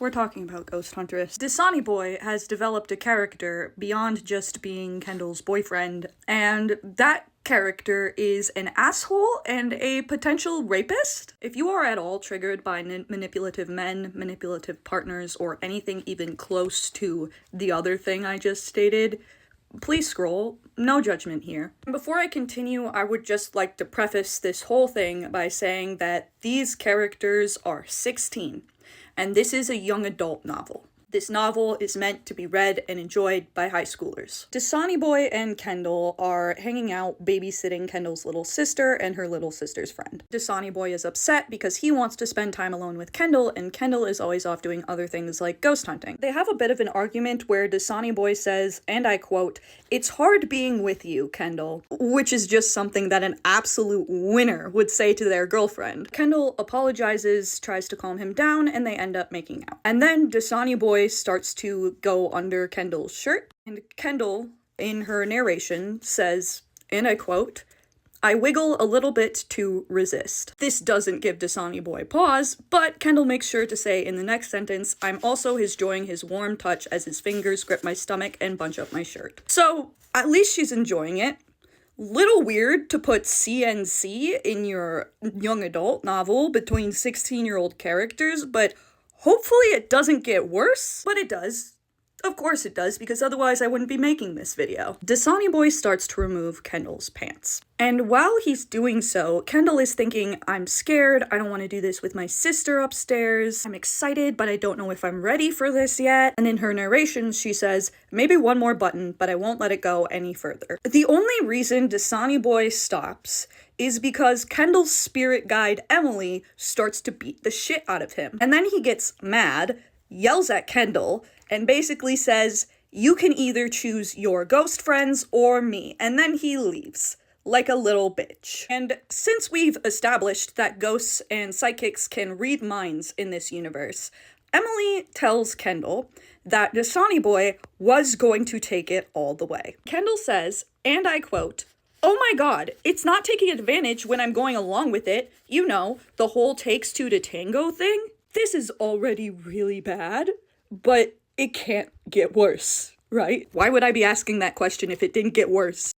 we're talking about Ghost Huntress. Dasani Boy has developed a character beyond just being Kendall's boyfriend, and that character is an asshole and a potential rapist. If you are at all triggered by manipulative men, manipulative partners, or anything even close to the other thing I just stated, please scroll. No judgment here. Before I continue, I would just like to preface this whole thing by saying that these characters are 16, and this is a young adult novel. This novel is meant to be read and enjoyed by high schoolers. Dasani Boy and Kendall are hanging out babysitting Kendall's little sister and her little sister's friend. Dasani Boy is upset because he wants to spend time alone with Kendall, and Kendall is always off doing other things like ghost hunting. They have a bit of an argument where Dasani Boy says, and I quote, "It's hard being with you, Kendall," which is just something that an absolute winner would say to their girlfriend. Kendall apologizes, tries to calm him down, and they end up making out. And then Dasani Boy starts to go under Kendall's shirt, and Kendall, in her narration, says, and I quote, "I wiggle a little bit to resist." This doesn't give Dasani Boy pause, but Kendall makes sure to say in the next sentence, "I'm also enjoying his warm touch as his fingers grip my stomach and bunch up my shirt." So, at least she's enjoying it. Little weird to put CNC in your young adult novel between 16-year-old characters, but hopefully it doesn't get worse, but it does. Of course it does, because otherwise I wouldn't be making this video. Dasani Boy starts to remove Kendall's pants. And while he's doing so, Kendall is thinking, I'm scared, I don't want to do this with my sister upstairs, I'm excited, but I don't know if I'm ready for this yet. And in her narration, she says, maybe one more button, but I won't let it go any further. The only reason Dasani Boy stops is because Kendall's spirit guide, Emily, starts to beat the shit out of him. And then he gets mad, yells at Kendall, and basically says, you can either choose your ghost friends or me, and then he leaves. Like a little bitch. And since we've established that ghosts and psychics can read minds in this universe, Emily tells Kendall that Dasani Boy was going to take it all the way. Kendall says, and I quote, "Oh my god, it's not taking advantage when I'm going along with it. You know, the whole takes two to tango thing. This is already really bad, but it can't get worse, right?" Why would I be asking that question if it didn't get worse?